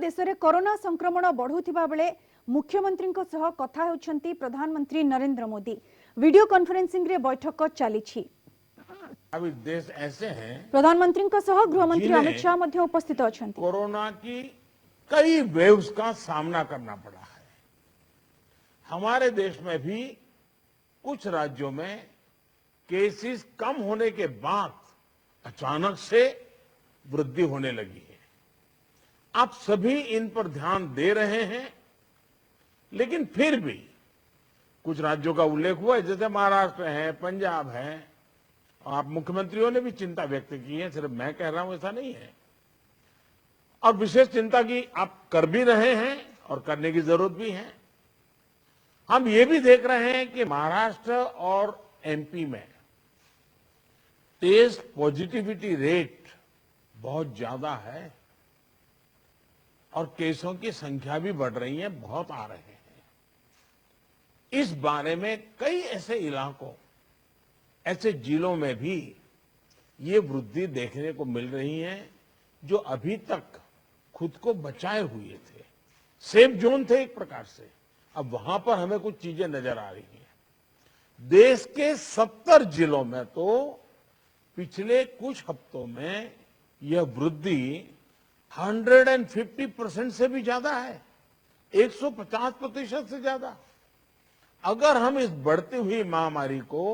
देश में कोरोना संक्रमण बढ़ुथिबा बेले मुख्यमंत्री सह कथा होउछंती प्रधानमंत्री नरेंद्र मोदी। वीडियो कॉन्फ्रेंसिंग रे बैठक चली। अभी देश ऐसे हैं, प्रधानमंत्री सह गृहमंत्री अमित शाह मध्य उपस्थित अछंती। कोरोना की कई वेव्स का सामना करना पड़ा है। हमारे देश में भी कुछ राज्यों में केसेस कम होने के बाद अचानक से वृद्धि होने लगी है। आप सभी इन पर ध्यान दे रहे हैं, लेकिन फिर भी कुछ राज्यों का उल्लेख हुआ है, जैसे महाराष्ट्र है, पंजाब है। आप मुख्यमंत्रियों ने भी चिंता व्यक्त की है, सिर्फ मैं कह रहा हूं ऐसा नहीं है। और विशेष चिंता की आप कर भी रहे हैं और करने की जरूरत भी है। हम ये भी देख रहे हैं कि महाराष्ट्र और एमपी में टेस्ट पॉजिटिविटी रेट बहुत ज्यादा है और केसों की संख्या भी बढ़ रही है, बहुत आ रहे हैं। इस बारे में कई ऐसे इलाकों, ऐसे जिलों में भी ये वृद्धि देखने को मिल रही है जो अभी तक खुद को बचाए हुए थे, सेफ जोन थे एक प्रकार से। अब वहां पर हमें कुछ चीजें नजर आ रही हैं। देश के 70 जिलों में तो पिछले कुछ हफ्तों में यह वृद्धि 150% से भी ज्यादा है, 150% से ज्यादा। अगर हम इस बढ़ती हुई महामारी को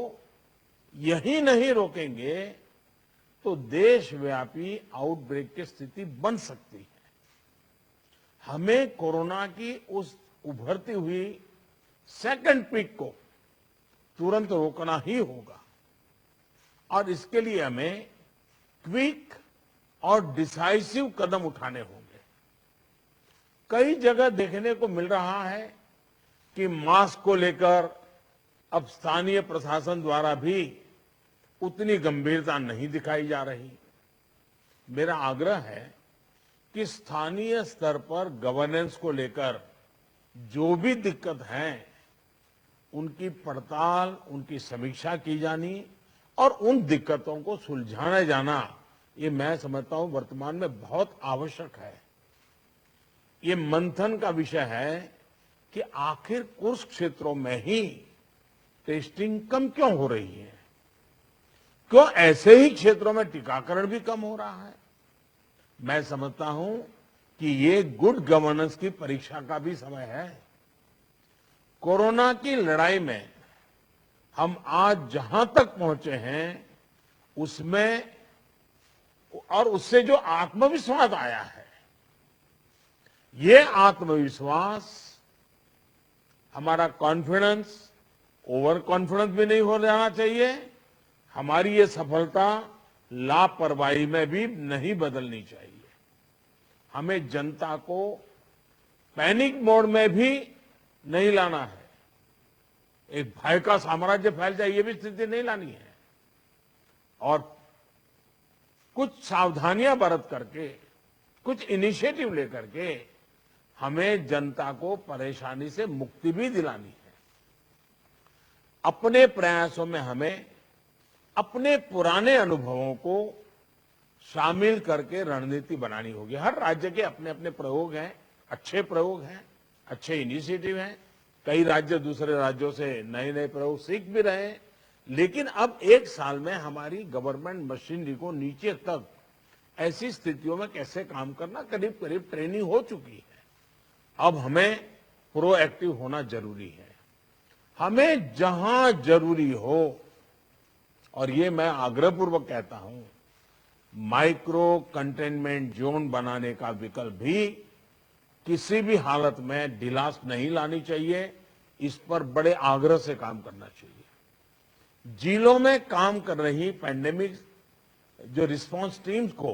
यही नहीं रोकेंगे तो देशव्यापी आउटब्रेक की स्थिति बन सकती है। हमें कोरोना की उस उभरती हुई सेकंड पीक को तुरंत रोकना ही होगा और इसके लिए हमें क्विक और डिसाइसिव कदम उठाने होंगे। कई जगह देखने को मिल रहा है कि मास्क को लेकर अब स्थानीय प्रशासन द्वारा भी उतनी गंभीरता नहीं दिखाई जा रही। मेरा आग्रह है कि स्थानीय स्तर पर गवर्नेंस को लेकर जो भी दिक्कत है, उनकी पड़ताल, उनकी समीक्षा की जानी और उन दिक्कतों को सुलझाया जाना, ये मैं समझता हूं वर्तमान में बहुत आवश्यक है। ये मंथन का विषय है कि आखिर कुछ क्षेत्रों में ही टेस्टिंग कम क्यों हो रही है, क्यों ऐसे ही क्षेत्रों में टीकाकरण भी कम हो रहा है। मैं समझता हूं कि ये गुड गवर्नेंस की परीक्षा का भी समय है। कोरोना की लड़ाई में हम आज जहां तक पहुंचे हैं उसमें और उससे जो आत्मविश्वास आया है, ये आत्मविश्वास, हमारा कॉन्फिडेंस ओवर कॉन्फिडेंस भी नहीं हो जाना चाहिए। हमारी ये सफलता लापरवाही में भी नहीं बदलनी चाहिए। हमें जनता को पैनिक मोड में भी नहीं लाना है। एक भय का साम्राज्य फैल जाए, ये भी स्थिति नहीं लानी है। और कुछ सावधानियां बरत करके, कुछ इनिशिएटिव लेकर के हमें जनता को परेशानी से मुक्ति भी दिलानी है। अपने प्रयासों में हमें अपने पुराने अनुभवों को शामिल करके रणनीति बनानी होगी। हर राज्य के अपने अपने प्रयोग हैं, अच्छे प्रयोग हैं, अच्छे इनिशिएटिव हैं। कई राज्य दूसरे राज्यों से नए नए प्रयोग सीख भी रहे हैं। लेकिन अब एक साल में हमारी गवर्नमेंट मशीनरी को नीचे तक ऐसी स्थितियों में कैसे काम करना, करीब करीब ट्रेनिंग हो चुकी है। अब हमें प्रोएक्टिव होना जरूरी है। हमें जहां जरूरी हो, और ये मैं आग्रहपूर्वक कहता हूं, माइक्रो कंटेनमेंट जोन बनाने का विकल्प भी किसी भी हालत में ढिलास नहीं लानी चाहिए। इस पर बड़े आग्रह से काम करना चाहिए। जिलों में काम कर रही पैंडेमिक जो रिस्पांस टीम्स को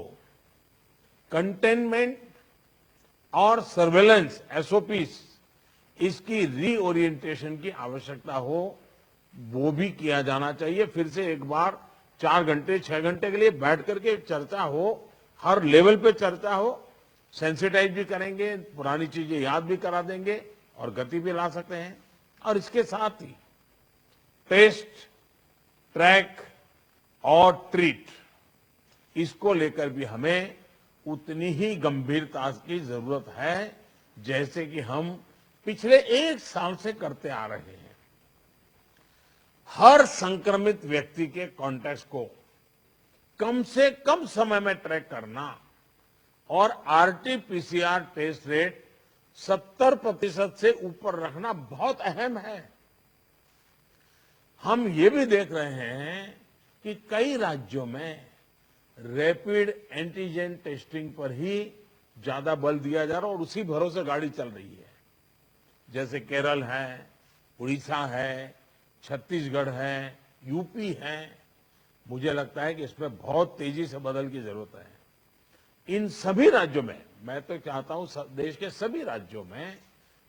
कंटेनमेंट और सर्वेलेंस एसओपीस, इसकी रीओरिएंटेशन की आवश्यकता हो, वो भी किया जाना चाहिए। फिर से एक बार 4 घंटे 6 घंटे के लिए बैठ करके चर्चा हो, हर लेवल पे चर्चा हो, सेंसिटाइज भी करेंगे, पुरानी चीजें याद भी करा देंगे और गति भी ला सकते हैं। और इसके साथ ही टेस्ट, ट्रैक और ट्रीट, इसको लेकर भी हमें उतनी ही गंभीरता की जरूरत है जैसे कि हम पिछले 1 साल से करते आ रहे हैं। हर संक्रमित व्यक्ति के कॉन्टैक्ट को कम से कम समय में ट्रैक करना और आरटी-पीसीआर टेस्ट रेट 70% से ऊपर रखना बहुत अहम है। हम ये भी देख रहे हैं कि कई राज्यों में रैपिड एंटीजन टेस्टिंग पर ही ज्यादा बल दिया जा रहा है और उसी भरोसे गाड़ी चल रही है। जैसे केरल है, उड़ीसा है, छत्तीसगढ़ है, यूपी है। मुझे लगता है कि इसमें बहुत तेजी से बदल की जरूरत है। इन सभी राज्यों में, मैं तो चाहता हूं देश के सभी राज्यों में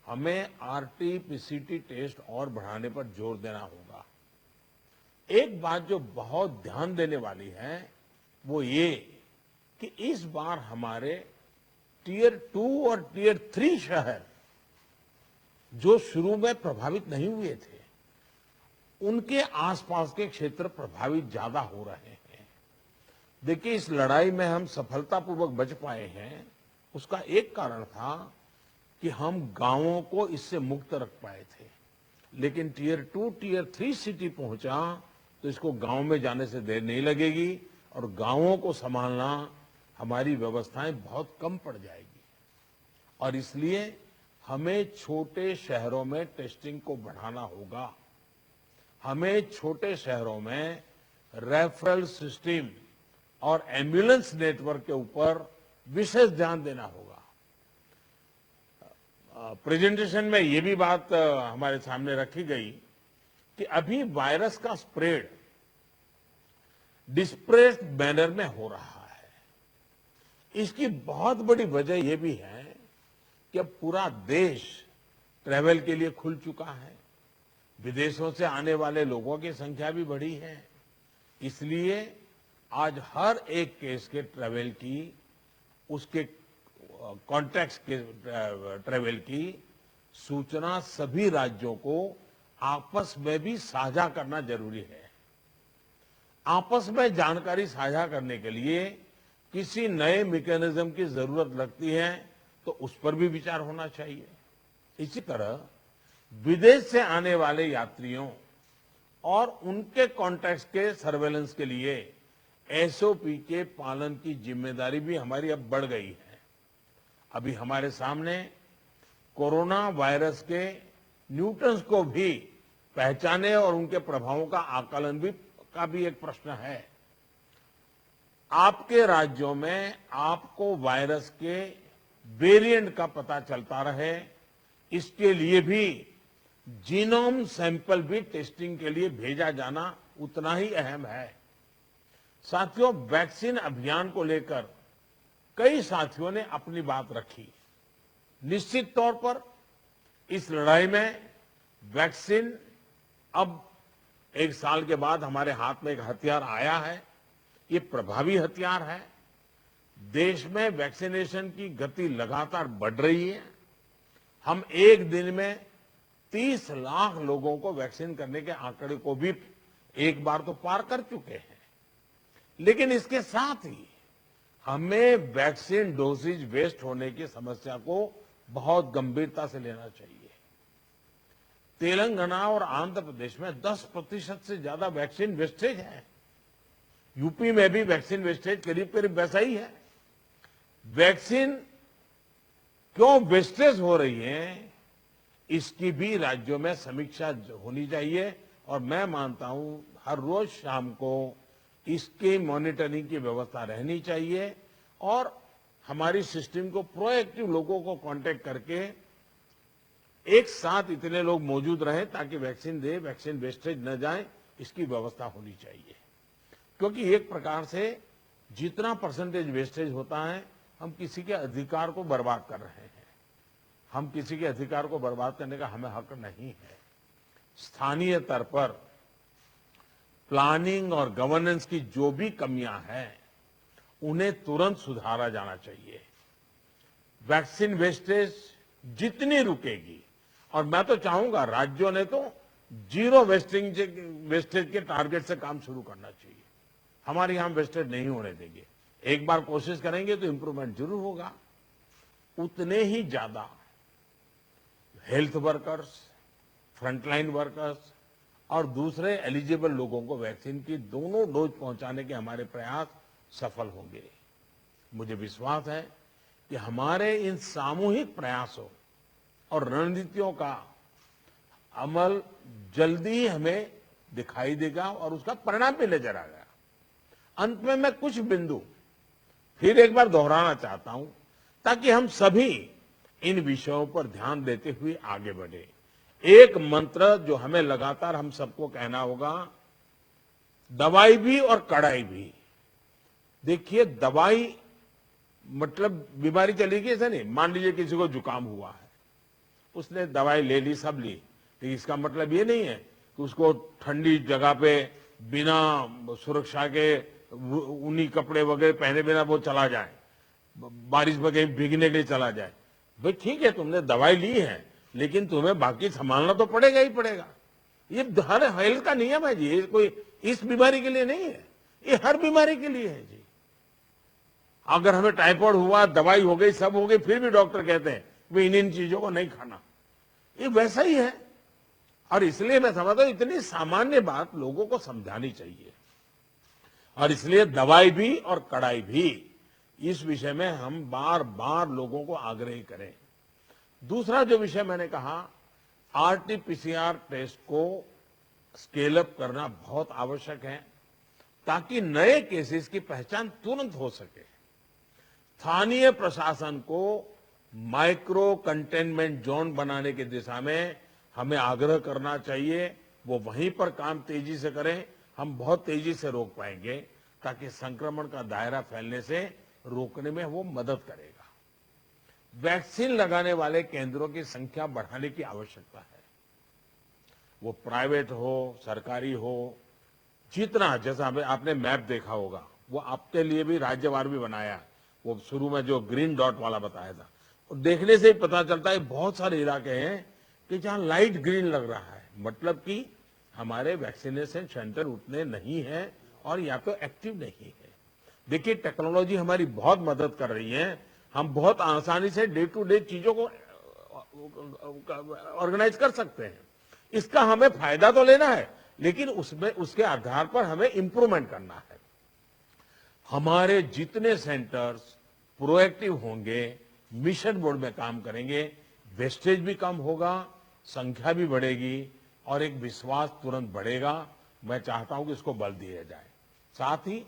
हमें आरटी-पीसीटी टेस्ट और बढ़ाने पर जोर देना होगा। एक बात जो बहुत ध्यान देने वाली है वो ये कि इस बार हमारे टियर 2 और टियर 3 शहर जो शुरू में प्रभावित नहीं हुए थे, उनके आसपास के क्षेत्र प्रभावित ज्यादा हो रहे हैं। देखिए, इस लड़ाई में हम सफलतापूर्वक बच पाए हैं, उसका एक कारण था कि हम गांवों को इससे मुक्त रख पाए थे। लेकिन टियर 2, टियर 3 सिटी पहुंचा तो इसको गांव में जाने से देर नहीं लगेगी और गांवों को संभालना हमारी व्यवस्थाएं बहुत कम पड़ जाएगी। और इसलिए हमें छोटे शहरों में टेस्टिंग को बढ़ाना होगा। हमें छोटे शहरों में रेफरल सिस्टम और एम्बुलेंस नेटवर्क के ऊपर विशेष ध्यान देना होगा। प्रेजेंटेशन में ये भी बात हमारे सामने रखी गई कि अभी वायरस का स्प्रेड डिस्प्रेस्ड मैनर में हो रहा है। इसकी बहुत बड़ी वजह यह भी है कि अब पूरा देश ट्रैवल के लिए खुल चुका है। विदेशों से आने वाले लोगों की संख्या भी बढ़ी है। इसलिए आज हर एक केस के ट्रैवल की, उसके कॉन्टैक्ट्स के ट्रैवल की सूचना सभी राज्यों को आपस में भी साझा करना जरूरी है। आपस में जानकारी साझा करने के लिए किसी नए मैकेनिज्म की जरूरत लगती है तो उस पर भी विचार होना चाहिए। इसी तरह विदेश से आने वाले यात्रियों और उनके कॉन्टैक्ट्स के सर्वेलेंस के लिए एसओपी के पालन की जिम्मेदारी भी हमारी अब बढ़ गई है। अभी हमारे सामने कोरोना वायरस के न्यूटन्स को भी पहचाने और उनके प्रभावों का आकलन का भी एक प्रश्न है। आपके राज्यों में आपको वायरस के वेरिएंट का पता चलता रहे, इसके लिए भी जीनोम सैंपल भी टेस्टिंग के लिए भेजा जाना उतना ही अहम है। साथियों, वैक्सीन अभियान को लेकर कई साथियों ने अपनी बात रखी। निश्चित तौर पर इस लड़ाई में वैक्सीन अब 1 साल के बाद हमारे हाथ में एक हथियार आया है। ये प्रभावी हथियार है। देश में वैक्सीनेशन की गति लगातार बढ़ रही है। हम एक दिन में 30 लाख लोगों को वैक्सीन करने के आंकड़े को भी एक बार तो पार कर चुके हैं। लेकिन इसके साथ ही हमें वैक्सीन डोसेज वेस्ट होने की समस्या को बहुत गंभीरता से लेना चाहिए। तेलंगाना और आंध्र प्रदेश में 10% से ज्यादा वैक्सीन वेस्टेज है। यूपी में भी वैक्सीन वेस्टेज करीब करीब वैसा ही है। वैक्सीन क्यों वेस्टेज हो रही है, इसकी भी राज्यों में समीक्षा होनी चाहिए और मैं मानता हूं हर रोज शाम को इसके मॉनिटरिंग की व्यवस्था रहनी चाहिए और हमारी सिस्टम को प्रोएक्टिव लोगों को कांटेक्ट करके एक साथ इतने लोग मौजूद रहें ताकि वैक्सीन वैक्सीन वेस्टेज न जाए, इसकी व्यवस्था होनी चाहिए। क्योंकि एक प्रकार से जितना परसेंटेज वेस्टेज होता है, हम किसी के अधिकार को बर्बाद कर रहे हैं। हम किसी के अधिकार को बर्बाद करने का हमें हक नहीं है। स्थानीय स्तर पर प्लानिंग और गवर्नेंस की जो भी कमियां हैं, उन्हें तुरंत सुधारा जाना चाहिए। वैक्सीन वेस्टेज जितनी रुकेगी, और मैं तो चाहूंगा राज्यों ने तो जीरो वेस्टेज के टारगेट से काम शुरू करना चाहिए। हमारे यहां वेस्टेज नहीं होने देंगे। एक बार कोशिश करेंगे तो इंप्रूवमेंट जरूर होगा। उतने ही ज्यादा हेल्थ वर्कर्स, फ्रंटलाइन वर्कर्स और दूसरे एलिजिबल लोगों को वैक्सीन की दोनों डोज पहुंचाने के हमारे प्रयास सफल होंगे। मुझे विश्वास है कि हमारे इन सामूहिक प्रयासों और रणनीतियों का अमल जल्दी ही हमें दिखाई देगा और उसका परिणाम भी नजर आएगा। अंत में मैं कुछ बिंदु फिर एक बार दोहराना चाहता हूं ताकि हम सभी इन विषयों पर ध्यान देते हुए आगे बढ़े। एक मंत्र जो हमें लगातार हम सबको कहना होगा, दवाई भी और कड़ाई भी। देखिए, दवाई मतलब बीमारी चली गई ऐसा नहीं। मान लीजिए किसी को जुकाम हुआ है, उसने दवाई ले ली, सब ली, लेकिन इसका मतलब ये नहीं है कि उसको ठंडी जगह पे बिना सुरक्षा के ऊनी कपड़े वगैरह पहने बिना वो चला जाए, बारिश में कहीं भीगने के लिए चला जाए। भाई ठीक है, तुमने दवाई ली है, लेकिन तुम्हें बाकी संभालना तो पड़ेगा ही पड़ेगा। ये हर हेल्थ का नियम है जी, ये कोई इस बीमारी के लिए नहीं है, ये हर बीमारी के लिए है जी। अगर हमें टाइफाइड हुआ, दवाई हो गई, सब हो गई, फिर भी डॉक्टर कहते हैं वे इन चीजों को नहीं खाना, ये वैसा ही है। और इसलिए मैं समझता हूं इतनी सामान्य बात लोगों को समझानी चाहिए, और इसलिए दवाई भी और कड़ाई भी, इस विषय में हम बार बार लोगों को आग्रह करें। दूसरा जो विषय मैंने कहा, आरटीपीसीआर टेस्ट को स्केल अप करना बहुत आवश्यक है ताकि नए केसेस की पहचान तुरंत हो सके। स्थानीय प्रशासन को माइक्रो कंटेनमेंट जोन बनाने की दिशा में हमें आग्रह करना चाहिए। वो वहीं पर काम तेजी से करें, हम बहुत तेजी से रोक पाएंगे, ताकि संक्रमण का दायरा फैलने से रोकने में वो मदद करेगा। वैक्सीन लगाने वाले केंद्रों की संख्या बढ़ाने की आवश्यकता है। वो प्राइवेट हो, सरकारी हो, जितना, जैसा आपने मैप देखा होगा, वो आपके लिए भी राज्यवार भी बनाया। वो शुरू में जो ग्रीन डॉट वाला बताया था, और देखने से ही पता चलता है बहुत सारे इलाके हैं कि जहां लाइट ग्रीन लग रहा है, मतलब कि हमारे वैक्सीनेशन सेंटर उतने नहीं है और या तो एक्टिव नहीं है। देखिए, टेक्नोलॉजी हमारी बहुत मदद कर रही है, हम बहुत आसानी से डे टू डे चीजों को ऑर्गेनाइज कर सकते हैं। इसका हमें फायदा तो लेना है, लेकिन उसमें उसके आधार पर हमें इंप्रूवमेंट करना है। हमारे जितने सेंटर्स प्रोएक्टिव होंगे, मिशन मोड में काम करेंगे, वेस्टेज भी कम होगा, संख्या भी बढ़ेगी और एक विश्वास तुरंत बढ़ेगा। मैं चाहता हूं कि इसको बल दिया जाए। साथ ही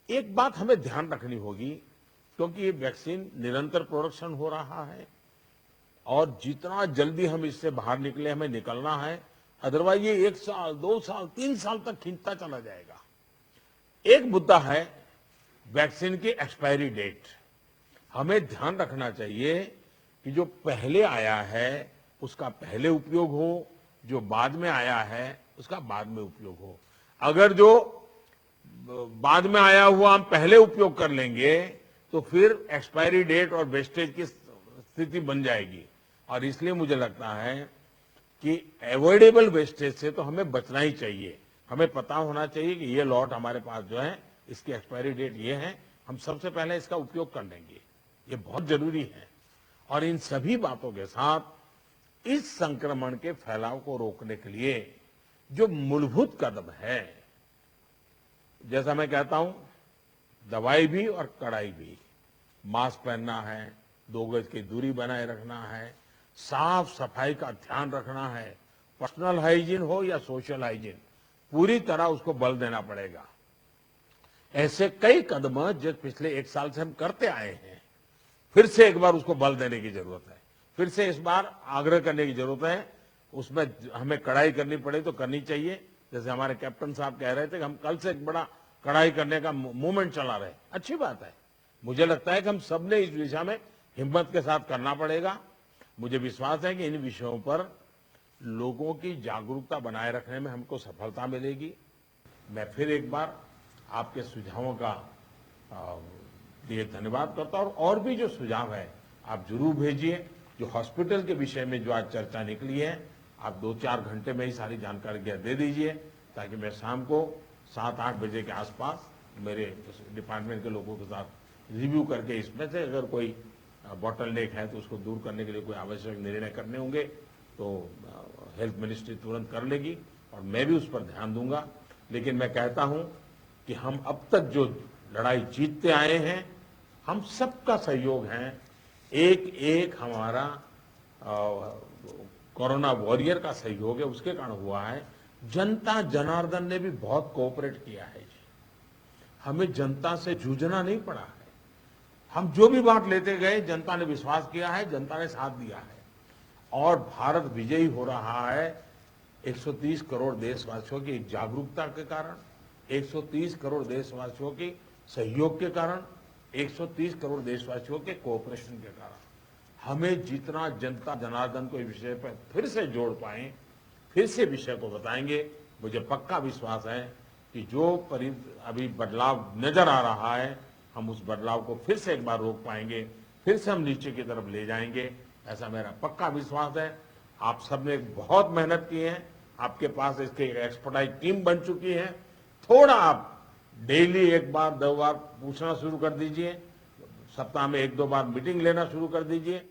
एक बात हमें ध्यान रखनी होगी, क्योंकि ये वैक्सीन निरंतर प्रोडक्शन हो रहा है और जितना जल्दी हम इससे बाहर निकले, हमें निकलना है, अदरवाइज ये 1 साल, 2 साल, 3 साल तक खींचता चला जाएगा। एक मुद्दा है वैक्सीन की एक्सपायरी डेट। हमें ध्यान रखना चाहिए कि जो पहले आया है उसका पहले उपयोग हो, जो बाद में आया है उसका बाद में उपयोग हो। अगर जो बाद में आया हुआ हम पहले उपयोग कर लेंगे तो फिर एक्सपायरी डेट और वेस्टेज की स्थिति बन जाएगी। और इसलिए मुझे लगता है कि अवॉइडेबल वेस्टेज से तो हमें बचना ही चाहिए। हमें पता होना चाहिए कि ये लॉट हमारे पास जो है, इसकी एक्सपायरी डेट ये है, हम सबसे पहले इसका उपयोग कर लेंगे, ये बहुत जरूरी है। और इन सभी बातों के साथ इस संक्रमण के फैलाव को रोकने के लिए जो मूलभूत कदम है, जैसा मैं कहता हूं, दवाई भी और कड़ाई भी, मास्क पहनना है, 2 गज की दूरी बनाए रखना है, साफ सफाई का ध्यान रखना है, पर्सनल हाइजीन हो या सोशल हाइजीन, पूरी तरह उसको बल देना पड़ेगा। ऐसे कई कदम जो पिछले 1 साल से हम करते आए हैं, फिर से एक बार उसको बल देने की जरूरत है, फिर से इस बार आग्रह करने की जरूरत है। उसमें हमें कड़ाई करनी पड़े तो करनी चाहिए। जैसे हमारे कैप्टन साहब कह रहे थे कि हम कल से एक बड़ा कड़ाई करने का मूवमेंट चला रहे, अच्छी बात है। मुझे लगता है कि हम सब ने इस दिशा में हिम्मत के साथ करना पड़ेगा। मुझे विश्वास है कि इन विषयों पर लोगों की जागरूकता बनाए रखने में हमको सफलता मिलेगी। मैं फिर एक बार आपके सुझावों का लिए धन्यवाद करता हूं, और भी जो सुझाव है आप जरूर भेजिए। जो हॉस्पिटल के विषय में जो आज चर्चा निकली है, आप 2-4 घंटे में ही सारी जानकारी दे दीजिए, ताकि मैं शाम को 7-8 बजे के आसपास मेरे डिपार्टमेंट के लोगों के साथ रिव्यू करके इसमें से अगर कोई बॉटल नेक है तो उसको दूर करने के लिए कोई आवश्यक निर्णय करने होंगे तो हेल्थ मिनिस्ट्री तुरंत कर लेगी और मैं भी उस पर ध्यान दूंगा। लेकिन मैं कहता हूं कि हम अब तक जो लड़ाई जीतते आए हैं, हम सबका सहयोग है, एक एक हमारा कोरोना वॉरियर का सहयोग है, उसके कारण हुआ है। जनता जनार्दन ने भी बहुत कोऑपरेट किया है जी। हमें जनता से जूझना नहीं पड़ा है। हम जो भी बात लेते गए, जनता ने विश्वास किया है, जनता ने साथ दिया है और भारत विजयी हो रहा है 130 करोड़ देशवासियों की जागरूकता के कारण, 130 करोड़ देशवासियों के सहयोग के कारण, 130 करोड़ देशवासियों के कोऑपरेशन के कारण। हमें जितना जनता जनार्दन को इस विषय पर फिर से जोड़ पाए, फिर से विषय को बताएंगे, मुझे पक्का विश्वास है कि जो अभी बदलाव नजर आ रहा है, हम उस बदलाव को फिर से एक बार रोक पाएंगे, फिर से हम नीचे की तरफ ले जाएंगे, ऐसा मेरा पक्का विश्वास है। आप सबने बहुत मेहनत की है, आपके पास इसके एक्सपर्टाइज टीम बन चुकी है। थोड़ा आप डेली एक बार 2 बार पूछना शुरू कर दीजिए, सप्ताह में 1-2 बार मीटिंग लेना शुरू कर दीजिए,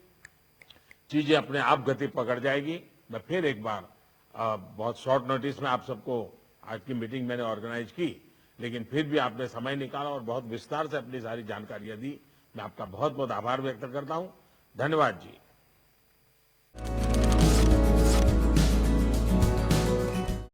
चीजें अपने आप गति पकड़ जाएगी। मैं फिर एक बार बहुत शॉर्ट नोटिस में आप सबको आज की मीटिंग मैंने ऑर्गेनाइज की, लेकिन फिर भी आपने समय निकाला और बहुत विस्तार से अपनी सारी जानकारियां दी। मैं आपका बहुत बहुत आभार व्यक्त करता हूं। धन्यवाद जी।